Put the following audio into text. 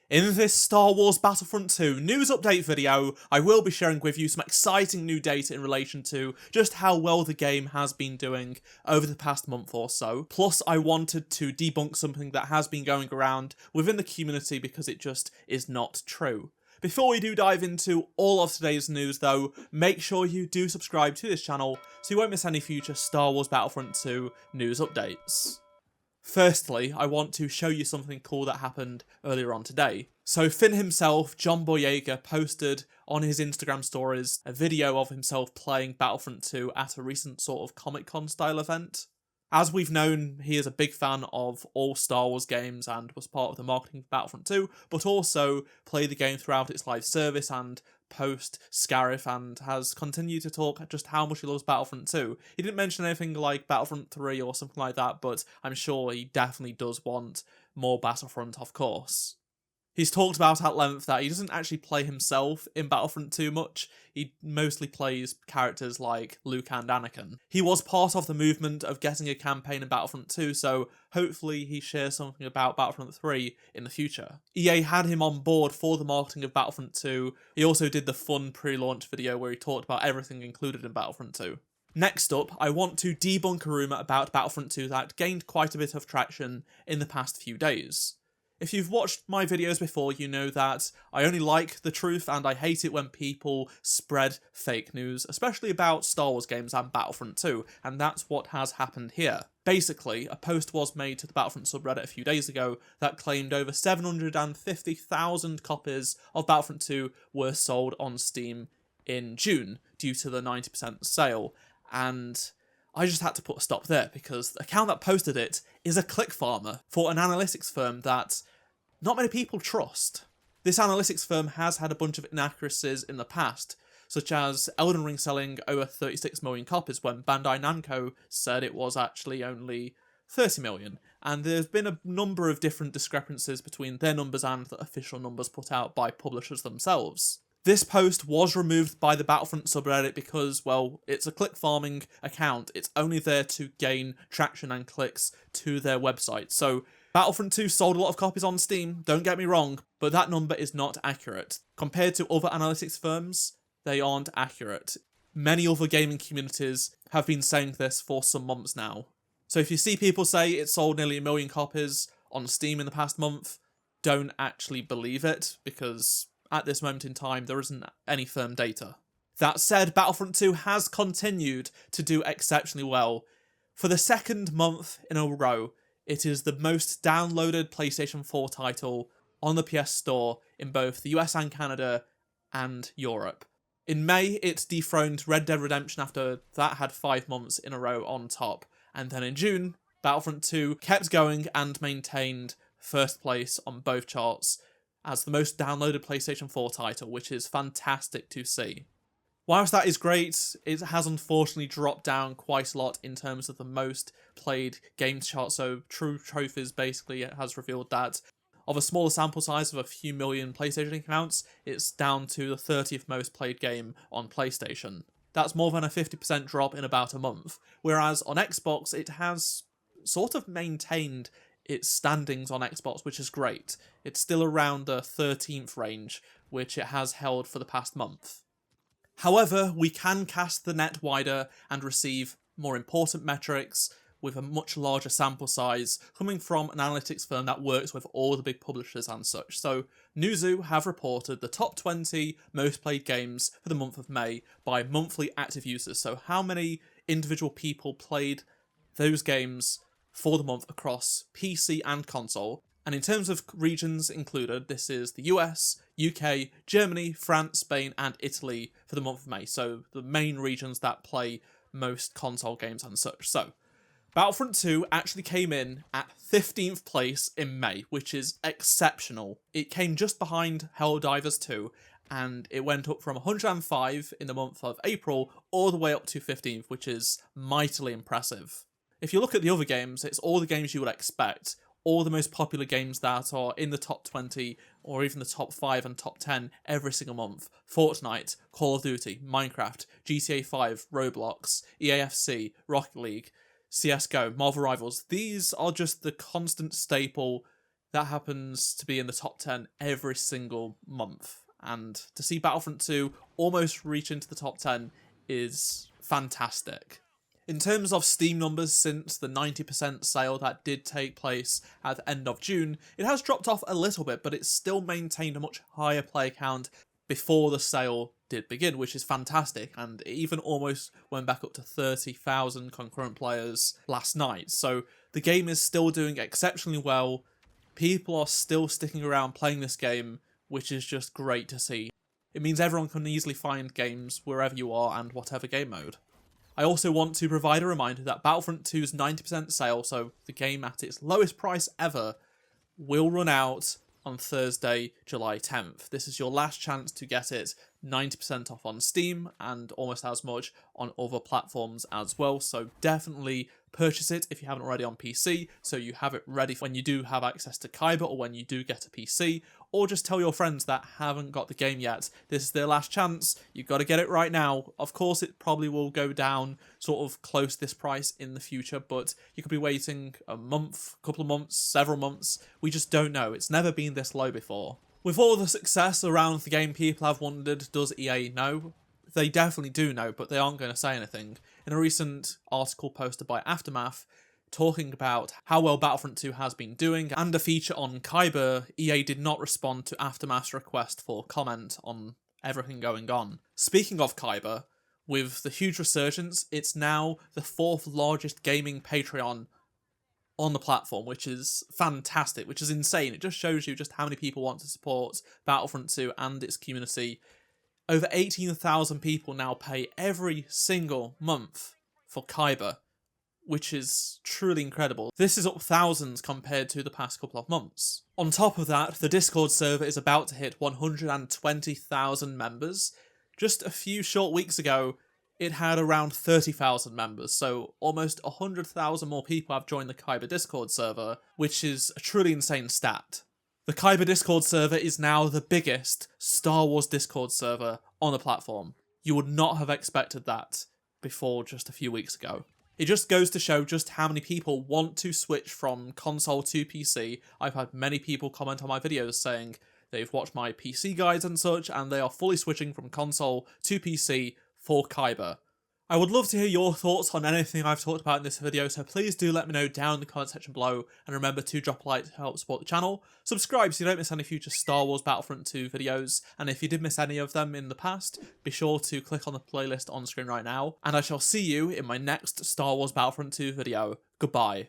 In this Star Wars Battlefront 2 news update video, I will be sharing with you some exciting new data in relation to just how well the game has been doing over the past month or so. Plus, I wanted to debunk something that has been going around within the community because it just is not true. Before we do dive into all of today's news though, make sure you do subscribe to this channel so you won't miss any future Star Wars Battlefront 2 news updates. Firstly, I want to show you something cool that happened earlier on today. So Finn himself, John Boyega, posted on his Instagram stories a video of himself playing Battlefront 2 at a recent sort of Comic-Con style event. As we've known, he is a big fan of all Star Wars games and was part of the marketing for Battlefront 2, but also played the game throughout its live service and post-Scarif, and has continued to talk just how much he loves Battlefront 2. He didn't mention anything like Battlefront 3 or something like that, but I'm sure he definitely does want more Battlefront, of course. He's talked about at length that he doesn't actually play himself in Battlefront 2 much. He mostly plays characters like Luke and Anakin. He was part of the movement of getting a campaign in Battlefront 2, so hopefully he shares something about Battlefront 3 in the future. EA had him on board for the marketing of Battlefront 2. He also did the fun pre-launch video where he talked about everything included in Battlefront 2. Next up, I want to debunk a rumour about Battlefront 2 that gained quite a bit of traction in the past few days. If you've watched my videos before, you know that I only like the truth and I hate it when people spread fake news, especially about Star Wars games and Battlefront 2, and that's what has happened here. Basically, a post was made to the Battlefront subreddit a few days ago that claimed over 750,000 copies of Battlefront 2 were sold on Steam in June due to the 90% sale, and I just had to put a stop there because the account that posted it is a click farmer for an analytics firm that not many people trust. This analytics firm has had a bunch of inaccuracies in the past, such as Elden Ring selling over 36 million copies when Bandai Namco said it was actually only 30 million. And there's been a number of different discrepancies between their numbers and the official numbers put out by publishers themselves. This post was removed by the Battlefront subreddit because, well, it's a click farming account. It's only there to gain traction and clicks to their website. So Battlefront 2 sold a lot of copies on Steam, don't get me wrong, but that number is not accurate. Compared to other analytics firms, they aren't accurate. Many other gaming communities have been saying this for some months now. So if you see people say it sold nearly 1 million copies on Steam in the past month, don't actually believe it, because at this moment in time, there isn't any firm data. That said, Battlefront 2 has continued to do exceptionally well. For the second month in a row, it is the most downloaded PlayStation 4 title on the PS Store in both the US and Canada and Europe. In May, it dethroned Red Dead Redemption after that had 5 months in a row on top. And then in June, Battlefront 2 kept going and maintained first place on both charts as the most downloaded PlayStation 4 title, which is fantastic to see. Whilst that is great, it has unfortunately dropped down quite a lot in terms of the most played games chart, so True Trophies basically has revealed that of a smaller sample size of a few million PlayStation accounts, it's down to the 30th most played game on PlayStation. That's more than a 50% drop in about a month, whereas on Xbox it has sort of maintained its standings on Xbox, which is great. It's still around the 13th range, which it has held for the past month. However, we can cast the net wider and receive more important metrics with a much larger sample size coming from an analytics firm that works with all the big publishers and such. So, Newzoo have reported the top 20 most played games for the month of May by monthly active users. So how many individual people played those games for the month across PC and console. And in terms of regions included, this is the US, UK, Germany, France, Spain, and Italy for the month of May. So the main regions that play most console games and such. So Battlefront 2 actually came in at 15th place in May, which is exceptional. It came just behind Helldivers 2, and it went up from 105 in the month of April all the way up to 15th, which is mightily impressive. If you look at the other games, it's all the games you would expect, all the most popular games that are in the top 20 or even the top 5 and top 10 every single month. Fortnite, Call of Duty, Minecraft, GTA 5, Roblox, EAFC, Rocket League, CSGO, Marvel Rivals. These are just the constant staple that happens to be in the top 10 every single month. And to see Battlefront 2 almost reach into the top 10 is fantastic. In terms of Steam numbers, since the 90% sale that did take place at the end of June, it has dropped off a little bit, but it's still maintained a much higher player count before the sale did begin, which is fantastic, and it even almost went back up to 30,000 concurrent players last night. So the game is still doing exceptionally well. People are still sticking around playing this game, which is just great to see. It means everyone can easily find games wherever you are and whatever game mode. I also want to provide a reminder that Battlefront 2's 90% sale, so the game at its lowest price ever, will run out on Thursday, July 10th. This is your last chance to get it 90% off on Steam and almost as much on other platforms as well, so definitely purchase it if you haven't already on PC, so you have it ready for when you do have access to Kyber or when you do get a PC, or just tell your friends that haven't got the game yet. This is their last chance. You've got to get it right now. Of course, it probably will go down sort of close to this price in the future, but you could be waiting a month, a couple of months, several months. We just don't know. It's never been this low before. With all the success around the game, people have wondered, does EA know? They definitely do know, but they aren't going to say anything. In a recent article posted by Aftermath, talking about how well Battlefront 2 has been doing, and a feature on Kyber, EA did not respond to Aftermath's request for comment on everything going on. Speaking of Kyber, with the huge resurgence, it's now the 4th largest gaming Patreon on the platform, which is fantastic, which is insane. It just shows you just how many people want to support Battlefront 2 and its community. Over 18,000 people now pay every single month for Kyber, which is truly incredible. This is up thousands compared to the past couple of months. On top of that, the Discord server is about to hit 120,000 members. Just a few short weeks ago, it had around 30,000 members, so almost 100,000 more people have joined the Kyber Discord server, which is a truly insane stat. The Kyber Discord server is now the biggest Star Wars Discord server on the platform. You would not have expected that before just a few weeks ago. It just goes to show just how many people want to switch from console to PC. I've had many people comment on my videos saying they've watched my PC guides and such, and they are fully switching from console to PC for Kyber. I would love to hear your thoughts on anything I've talked about in this video, so please do let me know down in the comment section below, and remember to drop a like to help support the channel. Subscribe so you don't miss any future Star Wars Battlefront 2 videos, and if you did miss any of them in the past, be sure to click on the playlist on screen right now, and I shall see you in my next Star Wars Battlefront 2 video. Goodbye.